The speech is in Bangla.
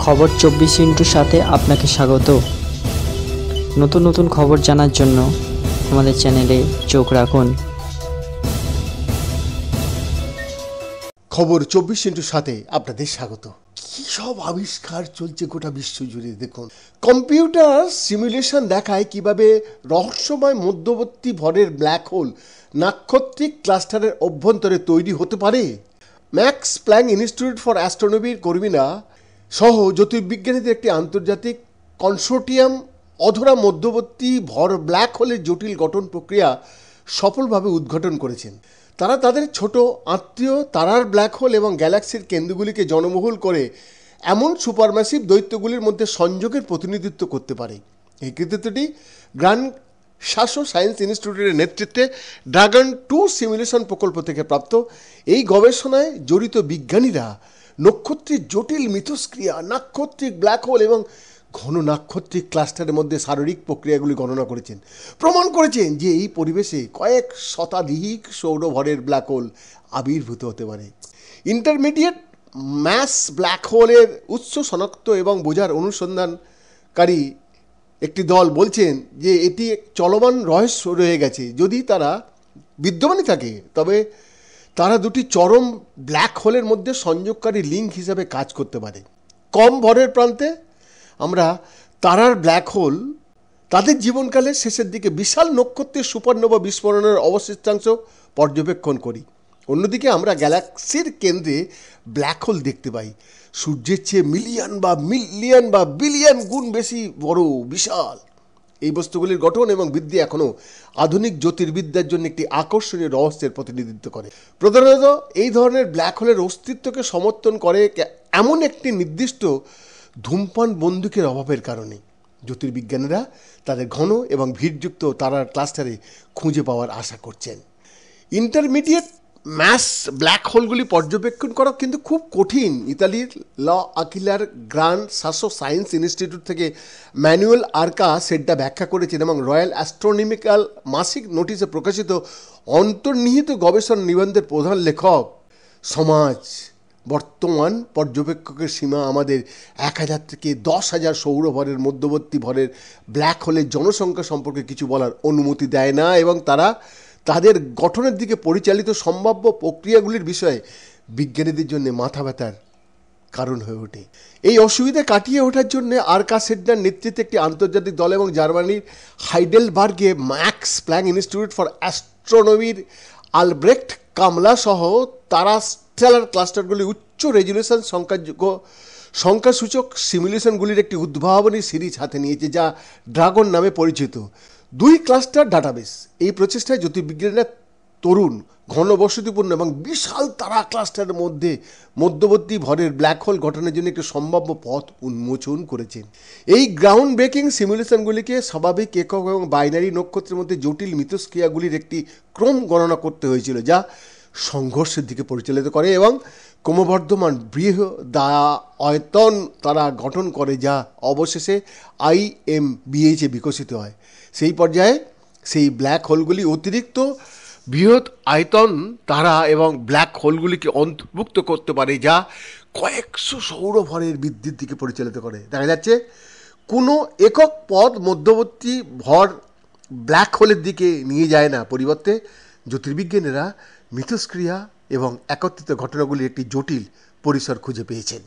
খবর 24 সাথে আপনাকে স্বাগত। নতুন নতুন খবর জানার জন্য আমাদের চ্যানেলে চোখ রাখুন। খবর 24/7 আপনাদের স্বাগত। কি সব আবিষ্কার চলছে গোটা বিশ্ব জুড়ে দেখুন। কম্পিউটার সিমুলেশন দেখায় কিভাবে রহস্যময় মধ্যবর্তী ভরের ব্ল্যাক হোল নাক্ষত্রিক ক্লাস্টারের অভ্যন্তরে তৈরি হতে পারে। ম্যাক্স প্ল্যাঙ্ক ইনস্টিটিউট ফর অ্যাস্ট্রোনমির কর্মীরা সহ জ্যোতির্বিজ্ঞানীদের একটি আন্তর্জাতিক কনসোর্টিয়াম অধরা মধ্যবর্তী ভর ব্ল্যাক হোলের জটিল গঠন প্রক্রিয়া সফলভাবে উদ্ঘাটন করেছেন। তারা তাদের ছোট আত্মীয় তারার ব্ল্যাক হোল এবং গ্যালাক্সির কেন্দ্রগুলিকে জনবহুল করে এমন সুপারম্যাসিভ দৈত্যগুলির মধ্যে সংযোগের প্রতিনিধিত্ব করতে পারে। এই কৃতিত্বটি গ্র্যান্ড সাসো সায়েন্স ইনস্টিটিউটের নেতৃত্বে ড্রাগন 2 সিমুলেশন প্রকল্প থেকে প্রাপ্ত। এই গবেষণায় জড়িত বিজ্ঞানীরা নক্ষত্রের জটিল মিথস্ক্রিয়া, নাক্ষত্রিক ব্ল্যাক হোল এবং ঘন নাক্ষত্রিক ক্লাস্টারের মধ্যে শারীরিক প্রক্রিয়াগুলি গণনা করেছেন, প্রমাণ করেছেন যে এই পরিবেশে কয়েক শতাধিক সৌরভরের ব্ল্যাক হোল আবির্ভূত হতে পারে। ইন্টারমিডিয়েট ম্যাস ব্ল্যাক হোলের উৎস শনাক্ত এবং বোঝার অনুসন্ধানকারী একটি দল বলছেন যে এটি এক চলমান রহস্য রয়ে গেছে। যদি তারা বিদ্যমানই থাকে তবে তারা দুটি চরম ব্ল্যাক হোলের মধ্যে সংযোগকারী লিঙ্ক হিসাবে কাজ করতে পারে। কম ভরের প্রান্তে আমরা তারার ব্ল্যাক হোল তাদের জীবনকালের শেষের দিকে বিশাল নক্ষত্রের সুপারনোভা বিস্ফোরণের অবশিষ্টাংশ পর্যবেক্ষণ করি। অন্যদিকে আমরা গ্যালাক্সির কেন্দ্রে ব্ল্যাক হোল দেখতে পাই, সূর্যের চেয়ে মিলিয়ন বা বিলিয়ন গুণ বেশি বড়, বিশাল। এই বস্তুগুলির গঠন এবং বৃদ্ধি এখনও আধুনিক জ্যোতির্বিদ্যার জন্য একটি আকর্ষণীয় রহস্যের প্রতিনিধিত্ব করে। প্রধানত এই ধরনের ব্ল্যাক হোলের অস্তিত্বকে সমর্থন করে এমন একটি নির্দিষ্ট ধূমপান বন্দুকের অভাবের কারণে জ্যোতির্বিজ্ঞানীরা তাদের ঘন এবং ভিড়যুক্ত তারার ক্লাস্টারে খুঁজে পাওয়ার আশা করছেন। ইন্টারমিডিয়েট ম্যাস ব্ল্যাক হোলগুলি পর্যবেক্ষণ করা কিন্তু খুব কঠিন। ইতালির ল আকিলার গ্র্যান্ড সাসো সায়েন্স ইনস্টিটিউট থেকে ম্যানুয়েল আর্কা সেটা ব্যাখ্যা করেছেন এবং রয়্যাল অ্যাস্ট্রোনমিক্যাল মাসিক নোটিশে প্রকাশিত অন্তর্নিহিত গবেষণা নিবন্ধের প্রধান লেখক। সমাজ বর্তমান পর্যবেক্ষকের সীমা আমাদের 1000 থেকে 10,000 সৌরভরের মধ্যবর্তী ভরের ব্ল্যাক হোলের জনসংখ্যা সম্পর্কে কিছু বলার অনুমতি দেয় না এবং তারা তাদের গঠনের দিকে পরিচালিত সম্ভাব্য প্রক্রিয়াগুলির বিষয়ে বিজ্ঞানীদের জন্য মাথা ব্যথার কারণ হয়ে ওঠে। এই অসুবিধা কাটিয়ে ওঠার জন্য আর্কা সেডনার নেতৃত্বে একটি আন্তর্জাতিক দল এবং জার্মানির হাইডেলবার্গে ম্যাক্স প্ল্যাঙ্ক ইনস্টিটিউট ফর অ্যাস্ট্রোনমির আলব্রেক্ট কামলা সহ তারা স্টেলার ক্লাস্টারগুলি উচ্চ রেজুলেশন সংখ্যাসূচক সিমুলেশনগুলির একটি উদ্ভাবনী সিরিজ হাতে নিয়েছে, যা ড্রাগন নামে পরিচিত। 2 ক্লাস্টার ডাটাবেস। এই প্রচেষ্টায় জ্যোতির্বিজ্ঞানীরা তরুণ, ঘনবসতিপূর্ণ এবং বিশাল তারা ক্লাস্টারের মধ্যবর্তী ভরের ব্ল্যাক হোল গঠনের জন্য একটি সম্ভাব্য পথ উন্মোচন করেছেন। এই গ্রাউন্ড ব্রেকিং সিমুলেশনগুলিকে স্বাভাবিক একক এবং বাইনারি নক্ষত্রের মধ্যে জটিল মিথস্ক্রিয়াগুলির একটি ক্রম গণনা করতে হয়েছিল, যা সংঘর্ষের দিকে পরিচালিত করে এবং ক্রমবর্ধমান বৃহদায়তন তারা গঠন করে, যা অবশেষে IMBH বিকশিত হয়। সেই পর্যায়ে সেই ব্ল্যাক হোলগুলি অতিরিক্ত বৃহৎ আয়তন তারা এবং ব্ল্যাক হোলগুলিকে অন্তর্ভুক্ত করতে পারে, যা কয়েকশো সৌরভরের বৃদ্ধির দিকে পরিচালিত করে। দেখা যাচ্ছে কোনো একক পথ মধ্যবর্তী ভর ব্ল্যাক হোলের দিকে নিয়ে যায় না, পরিবর্তে জ্যোতির্বিজ্ঞানীরা মিথস্ক্রিয়া এবং একত্রিত ঘটনাগুলির একটি জটিল পরিসর খুঁজে পেয়েছেন।